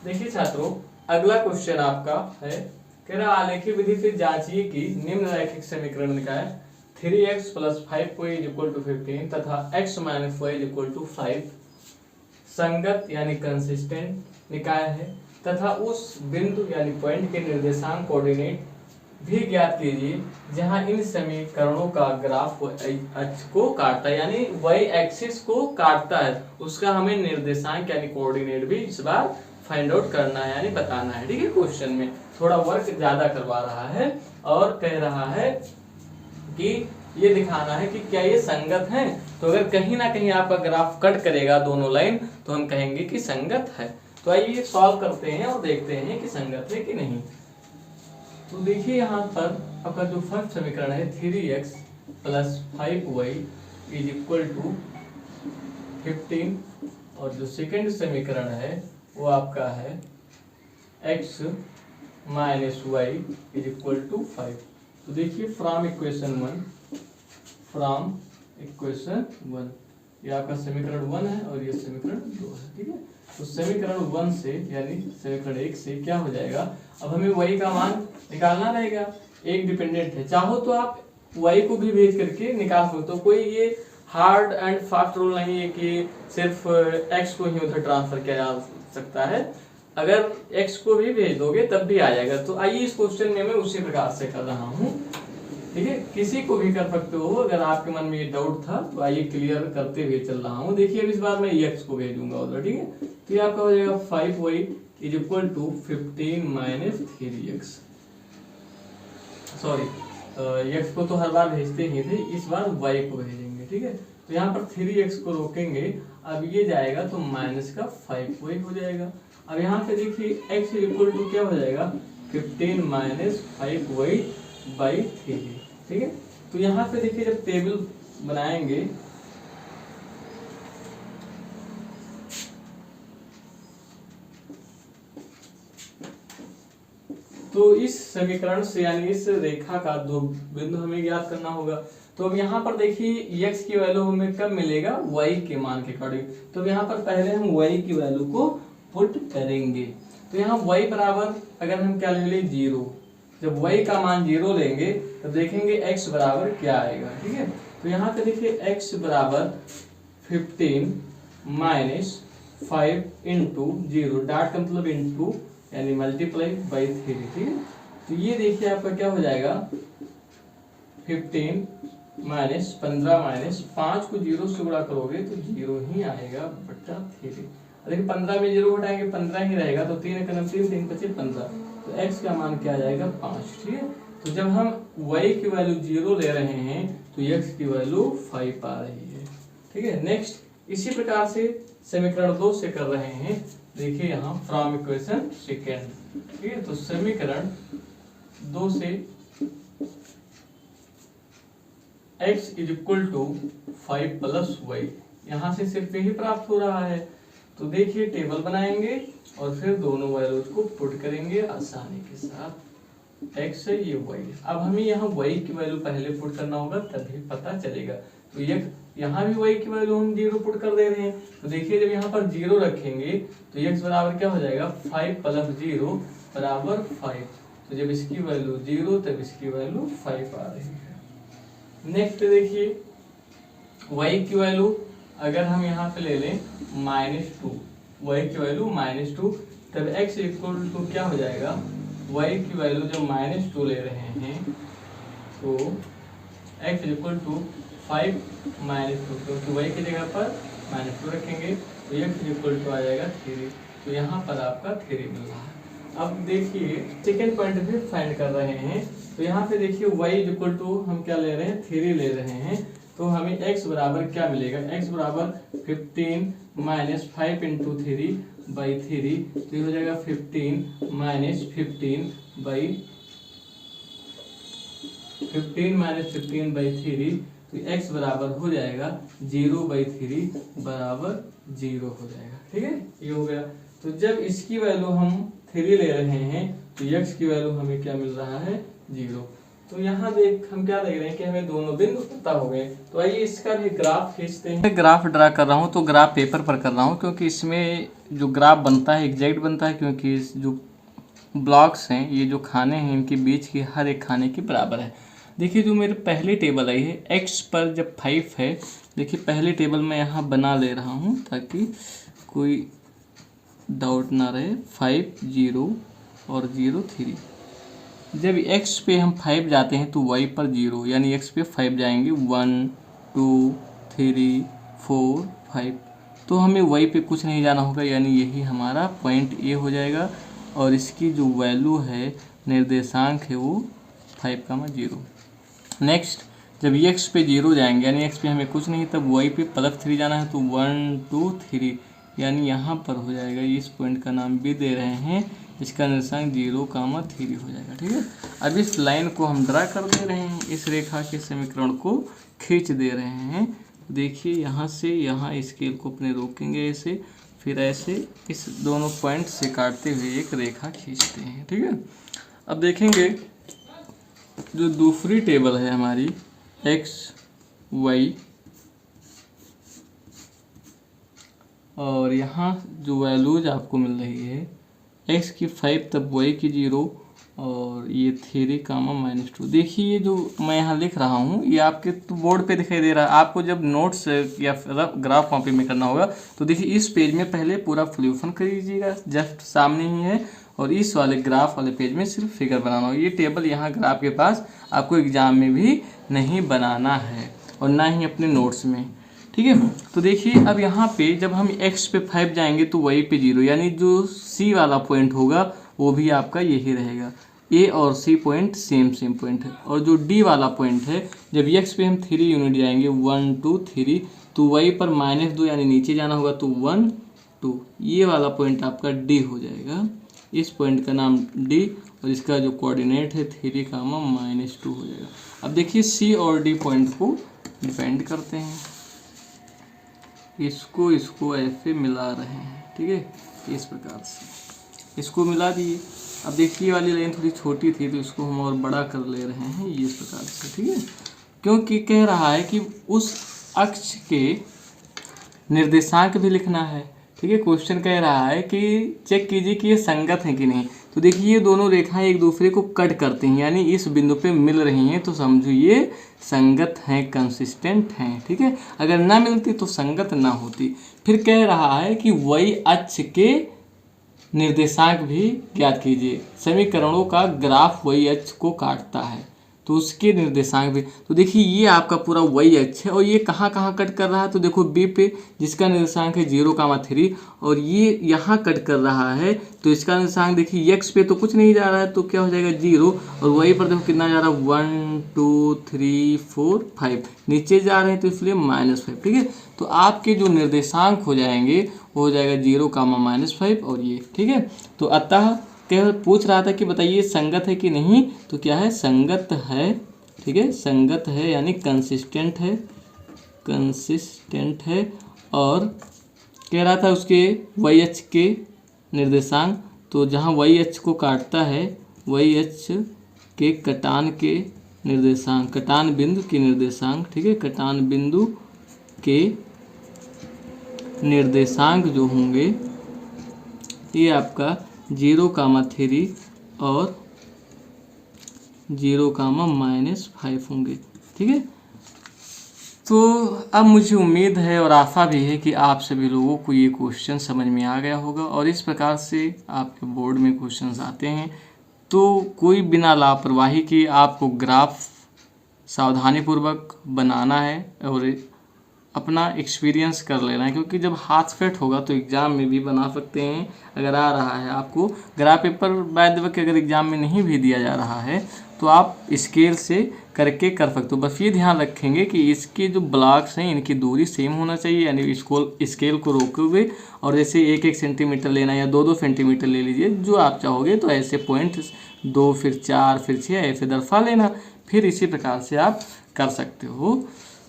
देखिए छात्रों, अगला क्वेश्चन आपका है, कह रहा आलेखी विधि से जांचिए कि निम्न रैखिक समीकरण निकाय 3x + 5y = 15 तथा x - y = 5 संगत यानी कंसिस्टेंट निकाय है तथा उस बिंदु यानी पॉइंट के निर्देशांक कोऑर्डिनेट भी ज्ञात कीजिए जहां इन समीकरणों का ग्राफ अक्ष को काटता है, यानी y एक्सिस को काटता है, उसका हमें निर्देशांक यानी कोऑर्डिनेट भी इस बार फाइंड आउट करना है यानी बताना है। ठीक है, क्वेश्चन में थोड़ा वर्क ज्यादा करवा रहा है और कह रहा है कि ये दिखाना है कि क्या ये संगत है। तो अगर कहीं ना कहीं आपका ग्राफ कट करेगा दोनों लाइन तो हम कहेंगे कि संगत है। तो आइए सॉल्व करते हैं और देखते हैं कि संगत है कि नहीं। तो देखिए यहाँ पर आपका जो फर्स्ट समीकरण है 3x + 5y = 15 और जो सेकंड समीकरण है वो आपका है x - y = 5। तो देखिए फ्रॉम इक्वेशन 1 ये आपका समीकरण 1 है और ये समीकरण 2 है। ठीक है, तो समीकरण 1 से यानी समीकरण 1 से क्या हो जाएगा, अब हमें y का मान निकालना रहेगा। एक डिपेंडेंट है, चाहो तो आप y को भी भेज करके निकाल सकते हो। कोई ये हार्ड एंड फास्ट रूल नहीं है कि सिर्फ x को ही उधर ट्रांसफर किया जा सकता है, अगर x को भी भेज दोगे तब भी आ जाएगा। तो आइए इस क्वेश्चन में मैं उसी प्रकार से कर रहा हूँ। ठीक है, किसी को भी कर सकते हो, अगर आपके मन में ये डाउट था तो आइए क्लियर करते हुए चल रहा हूँ। देखिए अब इस बार मैं x को भेजूंगा उधर। ठीक है, तो ये आपका हो जाएगा 5y = 15 - 3x। सॉरी, x को तो हर बार भेजते ही थे, इस बार y को भेजेंगे। ठीक है, तो यहाँ पर 3x को रोकेंगे, अब ये जाएगा तो माइनस का 5y हो जाएगा। अब यहाँ पे देखिए x = क्या हो जाएगा 15 - 5y/3। ठीक है, तो यहाँ पे देखिए जब टेबल बनाएंगे तो इस समीकरण से यानी इस रेखा का दो बिंदु हमें ज्ञात करना होगा। तो अब यहाँ पर देखिए x की वैल्यू हमें कब मिलेगा, y के मान के अकॉर्डिंग। तो यहाँ पर पहले हम y की वैल्यू को पुट करेंगे। तो यहाँ y बराबर अगर हम क्या ले लें 0, जब y का मान 0 लेंगे तो देखेंगे x बराबर क्या आएगा। ठीक है, तो यहाँ पे देखिए x बराबर 15 - 5 × 0, डॉट का मतलब इनटू यानी मल्टीप्लाई बाई 3। ठीक है, तो ये देखिए आपका क्या हो जाएगा 15 - 15 - 5 को 0 से गुणा करोगे तो 0 ही आएगा बटा 3। देखिए 15 में 0 घटाएंगे 15 ही रहेगा, तो 3 × 3 3 × 5 15, तो x का मान क्या आ जाएगा 5। ठीक है, तो जब हम y की वैल्यू 0 ले रहे हैं तो x की वैल्यू 5 आ रही है। ठीक है, नेक्स्ट इसी प्रकार से समीकरण 2 से कर रहे हैं। देखिए यहाँ फ्रॉम इक्वेशन सेकेंड। ठीक है, तो समीकरण 2 से x = 5 + y, यहाँ से सिर्फ यही प्राप्त हो रहा है। तो देखिए टेबल बनाएंगे और फिर दोनों वैल्यूज को पुट करेंगे आसानी के साथ। x है ये y, अब हमें यहाँ y की वैल्यू पहले पुट करना होगा तभी पता चलेगा। तो ये यहाँ भी y की वैल्यू हम 0 पुट कर दे रहे हैं। तो देखिए जब यहाँ पर 0 रखेंगे तो x बराबर क्या हो जाएगा 5 + 0 = 5। तो जब इसकी वैल्यू 0 तब इसकी वैल्यू 5 आ रही है। नेक्स्ट देखिए y की वैल्यू अगर हम यहाँ पे ले लें -2, y की वैल्यू -2, तब x = क्या हो जाएगा, y की वैल्यू जब -2 ले रहे हैं तो x = 5 - 2, क्योंकि y की जगह पर -2 रखेंगे तो x = आ जाएगा 3। तो यहाँ पर आपका 3 मिल रहा है। अब देखिए सेकेंड पॉइंट भी फाइंड कर रहे हैं। तो यहाँ पे देखिए y = हम क्या ले रहे हैं 3 ले रहे हैं, तो हमें x बराबर क्या मिलेगा, x बराबर 15 - 5 × 3/3, तो ये हो जाएगा 15 - 15/3, तो x बराबर हो जाएगा 0/3 बराबर 0 हो जाएगा। ठीक है, ये हो गया। तो जब इसकी वैल्यू हम 3 ले रहे हैं तो x की वैल्यू हमें क्या मिल रहा है 0। तो यहाँ देख हम क्या देख रहे हैं कि हमें दोनों बिंदु पता हो गए। तो आइए इसका भी ग्राफ खींचते हैं। मैं ग्राफ ड्रा कर रहा हूँ तो ग्राफ पेपर पर कर रहा हूँ, क्योंकि इसमें जो ग्राफ बनता है एग्जैक्ट बनता है, क्योंकि इस जो ब्लॉक्स हैं, ये जो खाने हैं, इनके बीच की हर एक खाने के बराबर है। देखिए जो मेरे पहली टेबल आई है x पर जब 5 है, देखिए पहली टेबल मैं यहाँ बना ले रहा हूँ ताकि कोई डाउट ना रहे। 5 0 और 0 3। जब x पे हम 5 जाते हैं तो y पर 0, यानी x पे 5 जाएंगे 1 2 3 4 5। तो हमें y पे कुछ नहीं जाना होगा, यानी यही हमारा पॉइंट A हो जाएगा। और इसकी जो वैल्यू है, निर्देशांक है, वो 5,0। नेक्स्ट जब x पे 0 जाएंगे, यानी x पे हमें कुछ नहीं, तब y पे +3 जाना है तो 1 2 3, यानी यहाँ पर हो जाएगा। इस पॉइंट का नाम भी दे रहे हैं, इसका निर्देशांक 0,3 हो जाएगा। ठीक है, अब इस लाइन को हम ड्रा कर दे रहे हैं, इस रेखा के समीकरण को खींच दे रहे हैं। देखिए यहाँ से यहाँ स्केल को अपने रोकेंगे ऐसे, फिर ऐसे इस दोनों पॉइंट से काटते हुए एक रेखा खींचते हैं। ठीक है, अब देखेंगे जो दूसरी टेबल है हमारी x y, और यहाँ जो वैल्यूज आपको मिल रही है x की 5 तब y की 0 और ये 3,-2। देखिए ये जो मैं यहाँ लिख रहा हूँ ये आपके तो बोर्ड पे दिखाई दे रहा है। आपको जब नोट्स या ग्राफ कॉपी में करना होगा तो देखिए इस पेज में पहले पूरा फ्लूफन कर लीजिएगा, जस्ट सामने ही है, और इस वाले ग्राफ वाले पेज में सिर्फ फिगर बनाना होगा। ये टेबल यहाँ ग्राफ के पास आपको एग्जाम में भी नहीं बनाना है और ना ही अपने नोट्स में। ठीक है, तो देखिए अब यहाँ पे जब हम x पे 5 जाएंगे तो y पे 0, यानी जो c वाला पॉइंट होगा वो भी आपका यही रहेगा। a और c पॉइंट सेम पॉइंट है। और जो d वाला पॉइंट है, जब x पे हम 3 यूनिट जाएंगे 1 2 3, तो y पर -2 यानी नीचे जाना होगा तो 1 2, ये वाला पॉइंट आपका d हो जाएगा। इस पॉइंट का नाम d और इसका जो कोऑर्डिनेट है 3,-2 हो जाएगा। अब देखिए c और d पॉइंट को डिपेंड करते हैं, इसको ऐसे मिला रहे हैं। ठीक है, इस प्रकार से इसको मिला दिए। अब देखिए ये वाली लाइन थोड़ी छोटी थी तो इसको हम और बड़ा कर ले रहे हैं, ये इस प्रकार से। ठीक है, क्योंकि कह रहा है कि उस अक्ष के निर्देशांक भी लिखना है। ठीक है, क्वेश्चन कह रहा है कि चेक कीजिए कि ये संगत है कि नहीं। तो देखिए ये दोनों रेखाएं एक दूसरे को कट करती हैं, यानी इस बिंदु पे मिल रही हैं, तो समझो ये संगत हैं, कंसिस्टेंट हैं। ठीक है, अगर ना मिलती तो संगत ना होती। फिर कह रहा है कि y अक्ष के निर्देशांक भी ज्ञात कीजिए। समीकरणों का ग्राफ y अक्ष को काटता है तो उसके निर्देशांक भी। तो देखिए ये आपका पूरा y अक्ष है और ये कहाँ कहाँ कट कर रहा है, तो देखो b पे जिसका निर्देशांक है 0,3, और ये यहाँ कट कर रहा है तो इसका निर्देशांक देखिए x पे तो कुछ नहीं जा रहा है तो क्या हो जाएगा 0, और y पर देखो कितना जा रहा है 1 2 3 4 5, नीचे जा रहे हैं तो इसलिए -5। ठीक है, तो आपके जो निर्देशांक हो जाएंगे वो हो जाएगा 0,-5 और ये। ठीक है, तो अतः पूछ रहा था कि बताइए संगत है कि नहीं, तो क्या है, संगत है। ठीक है, संगत है यानी कंसिस्टेंट है, कंसिस्टेंट है। और कह रहा था उसके y अक्ष के निर्देशांक, तो जहाँ y अक्ष को काटता है y अक्ष के कटान के निर्देशांक, कटान बिंदु के निर्देशांक। ठीक है, कटान बिंदु के निर्देशांक जो होंगे ये आपका 0,3 और 0,-5 होंगे। ठीक है, तो अब मुझे उम्मीद है और आशा भी है कि आप सभी लोगों को ये क्वेश्चन समझ में आ गया होगा। और इस प्रकार से आपके बोर्ड में क्वेश्चंस आते हैं तो कोई बिना लापरवाही के आपको ग्राफ सावधानीपूर्वक बनाना है और अपना एक्सपीरियंस कर लेना है, क्योंकि जब हाथ सेट होगा तो एग्ज़ाम में भी बना सकते हैं। अगर आ रहा है आपको graph paper by the way कि अगर एग्ज़ाम में नहीं भी दिया जा रहा है तो आप स्केल से करके कर सकते हो। बस ये ध्यान रखेंगे कि इसके जो ब्लॉक्स हैं इनकी दूरी सेम होना चाहिए, यानी स्केल को रोकोगे और जैसे 1-1 सेंटीमीटर लेना या 2-2 सेंटीमीटर ले लीजिए जो आप चाहोगे। तो ऐसे पॉइंट 2 फिर 4 फिर 6 ऐसे दर्शा लेना, फिर इसी प्रकार से आप कर सकते हो।